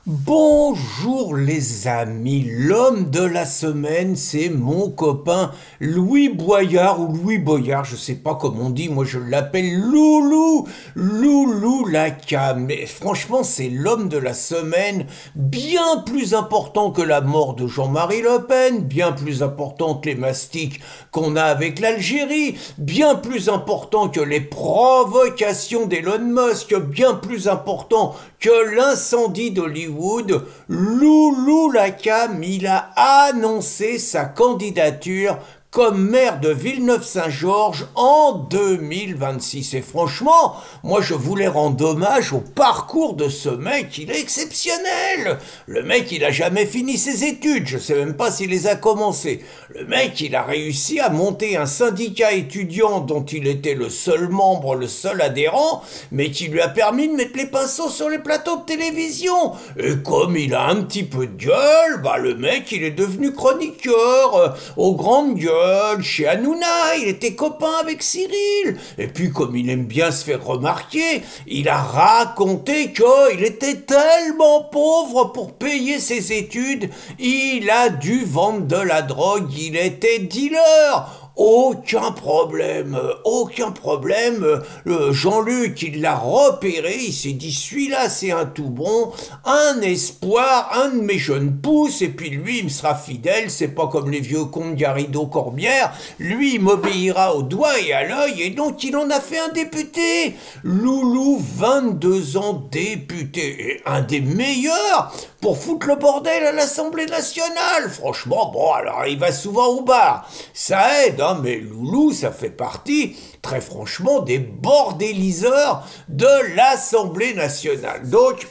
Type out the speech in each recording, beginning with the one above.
Bonjour les amis, l'homme de la semaine, c'est mon copain Louis Boyard ou Louis Boyard, je sais pas comment on dit, moi je l'appelle Loulou, Loulou Lacam. Mais franchement, c'est l'homme de la semaine, bien plus important que la mort de Jean-Marie Le Pen, bien plus important que les mastiques qu'on a avec l'Algérie, bien plus important que les provocations d'Elon Musk, bien plus important que l'incendie d'Hollywood. Loulou Lacam, il a annoncé sa candidature comme maire de Villeneuve-Saint-Georges en 2026. Et franchement, moi je voulais rendre hommage au parcours de ce mec, il est exceptionnel. Le mec, il a jamais fini ses études, je sais même pas s'il les a commencées. Le mec, il a réussi à monter un syndicat étudiant dont il était le seul membre, le seul adhérent, mais qui lui a permis de mettre les pinceaux sur les plateaux de télévision. Et comme il a un petit peu de gueule, bah le mec, il est devenu chroniqueur aux grandes gueules. Chez Hanouna, il était copain avec Cyril. Et puis, comme il aime bien se faire remarquer, il a raconté qu'il était tellement pauvre pour payer ses études, il a dû vendre de la drogue, il était dealer. Aucun problème, aucun problème. Jean-Luc, il l'a repéré, il s'est dit, celui-là, c'est un tout bon, un espoir, un de mes jeunes pousses, et puis lui, il me sera fidèle, c'est pas comme les vieux cons de Garrido-Corbière, lui, il m'obéira au doigt et à l'œil, et donc il en a fait un député. Loulou, 22 ans, député, et un des meilleurs pour foutre le bordel à l'Assemblée nationale. Franchement, bon, alors il va souvent au bar, ça aide, hein, mais Loulou, ça fait partie, très franchement, des bordéliseurs de l'Assemblée nationale. Donc,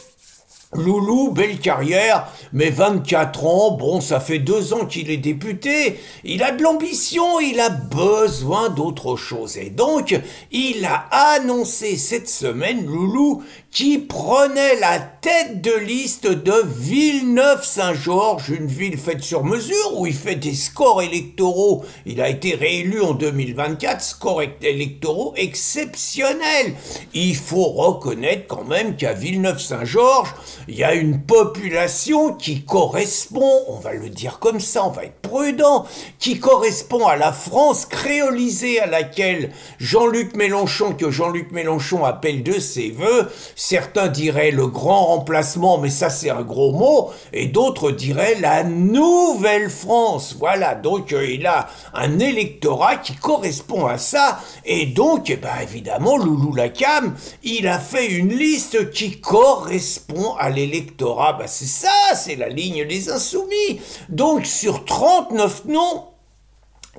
Loulou, belle carrière, mais 24 ans, bon, ça fait 2 ans qu'il est député, il a de l'ambition, il a besoin d'autre chose. Et donc, il a annoncé cette semaine, Loulou, qui prenait la tête de liste de Villeneuve-Saint-Georges, une ville faite sur mesure, où il fait des scores électoraux. Il a été réélu en 2024, scores électoraux exceptionnels. Il faut reconnaître quand même qu'à Villeneuve-Saint-Georges, il y a une population qui correspond, on va le dire comme ça, on va être prudent, qui correspond à la France créolisée à laquelle Jean-Luc Mélenchon, que Jean-Luc Mélenchon appelle de ses voeux, certains diraient le grand remplacement, mais ça c'est un gros mot, et d'autres diraient la nouvelle France. Voilà, donc il a un électorat qui correspond à ça, et donc, eh ben, évidemment, Loulou Lacam, il a fait une liste qui correspond à l'électorat. Ben, c'est ça, c'est la ligne des Insoumis. Donc, sur 39 noms,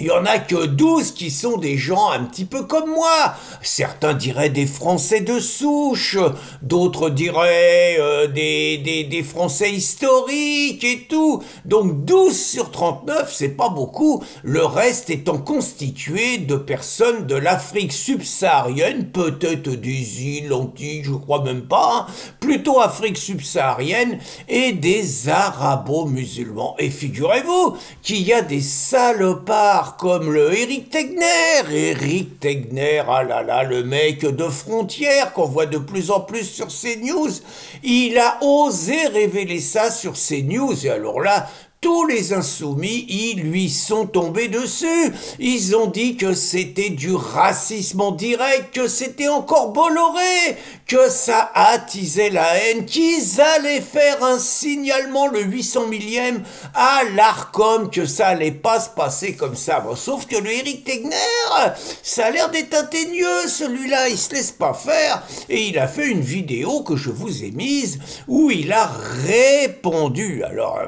il y en a que 12 qui sont des gens un petit peu comme moi. Certains diraient des Français de souche, d'autres diraient des Français historiques et tout. Donc 12 sur 39, c'est pas beaucoup. Le reste étant constitué de personnes de l'Afrique subsaharienne, peut-être des îles Antilles, je crois même pas, hein, plutôt Afrique subsaharienne, et des arabo-musulmans. Et figurez-vous qu'il y a des salopards comme le Éric Tegner, ah là là, le mec de Frontières qu'on voit de plus en plus sur CNews, il a osé révéler ça sur CNews, et alors là, tous les insoumis, ils lui sont tombés dessus. Ils ont dit que c'était du racisme en direct, que c'était encore Bolloré, que ça attisait la haine, qu'ils allaient faire un signalement le 800 millième à l'Arcom, que ça allait pas se passer comme ça. Bon, sauf que le Éric Tegner, ça a l'air d'être ingénieux, celui-là, il se laisse pas faire, et il a fait une vidéo que je vous ai mise, où il a répondu. Alors,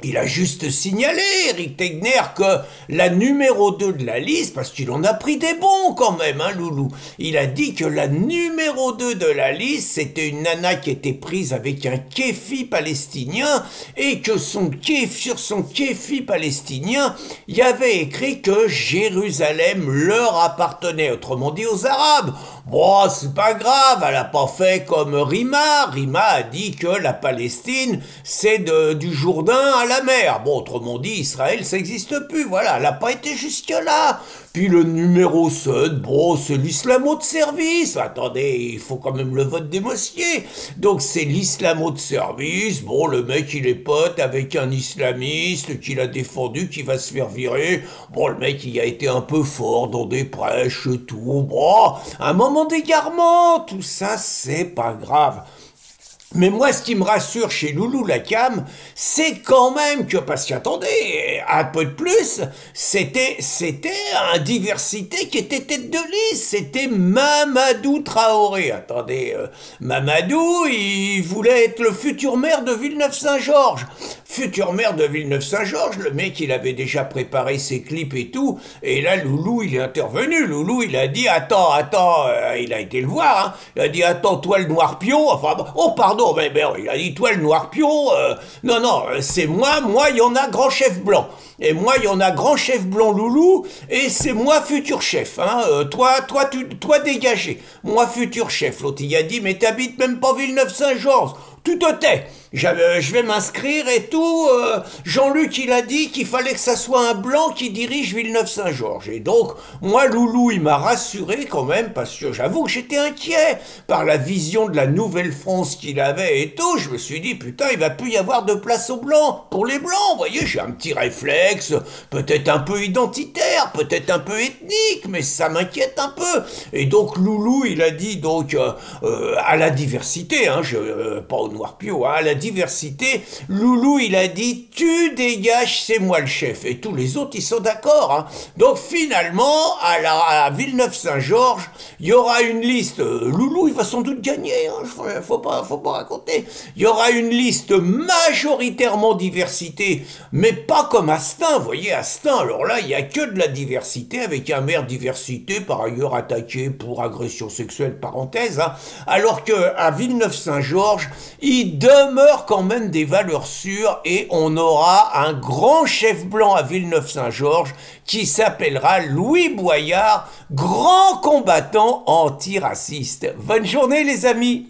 il a juste signalé, Éric Tegner, que la numéro 2 de la liste, parce qu'il en a pris des bons quand même, hein, Loulou, il a dit que la numéro 2 de la liste, c'était une nana qui était prise avec un kéfi palestinien, et que sur son kéfi palestinien, il y avait écrit que Jérusalem leur appartenait, autrement dit aux Arabes. Bon, c'est pas grave, elle a pas fait comme Rima. Rima a dit que la Palestine, c'est du Jourdain à la mer. Bon, autrement dit, Israël, ça n'existe plus. Voilà, elle n'a pas été jusque-là. Puis le numéro 7, bon, c'est l'islamo de service. Attendez, il faut quand même le vote d'émotier. Donc c'est l'islamo de service. Bon, le mec, il est pote avec un islamiste qu'il a défendu, qui va se faire virer. Bon, le mec, il a été un peu fort dans des prêches et tout. Bon, un moment d'égarement, tout ça, c'est pas grave. Mais moi, ce qui me rassure chez Loulou Lacam, c'est quand même que, parce qu'attendez, un peu de plus, c'était un diversité qui était tête de liste, c'était Mamadou Traoré. Attendez, Mamadou, il voulait être le futur maire de Villeneuve-Saint-Georges. Futur maire de Villeneuve-Saint-Georges, le mec, il avait déjà préparé ses clips et tout, et là, Loulou, il est intervenu. Loulou, il a dit, attends, il a été le voir, hein, il a dit, attends, toi le noir pion, enfin, oh, pardon, mais il a dit, toi le noir pion, non, c'est moi, il y en a grand chef blanc. Et moi, il y en a grand chef blanc Loulou, et c'est moi futur chef, hein, toi dégagé. Moi futur chef. L'autre, il a dit, mais t'habites même pas Villeneuve-Saint-Georges. Tu te tais. Je vais m'inscrire et tout. Jean-Luc, il a dit qu'il fallait que ça soit un blanc qui dirige Villeneuve-Saint-Georges. Et donc, moi, Loulou, il m'a rassuré quand même, parce que j'avoue que j'étais inquiet par la vision de la Nouvelle-France qu'il avait et tout. Je me suis dit, putain, il va plus y avoir de place aux blancs. Pour les blancs, vous voyez, j'ai un petit réflexe, peut-être un peu identitaire, peut-être un peu ethnique, mais ça m'inquiète un peu. Et donc, Loulou, il a dit, donc, à la diversité, hein, pas au noir pio, hein, à la diversité, Loulou, il a dit, tu dégages, c'est moi le chef. Et tous les autres, ils sont d'accord. Hein. Donc finalement, à Villeneuve-Saint-Georges, il y aura une liste. Loulou, il va sans doute gagner. Hein, faut pas raconter. Il y aura une liste majoritairement diversité, mais pas comme Astin. Vous voyez, Astin, alors là, il n'y a que de la diversité, avec un maire diversité, par ailleurs attaqué pour agression sexuelle, parenthèse. Hein, alors qu'à Villeneuve-Saint-Georges, il demeure quand même des valeurs sûres et on aura un grand chef blanc à Villeneuve-Saint-Georges qui s'appellera Louis Boyard, grand combattant antiraciste. Bonne journée les amis!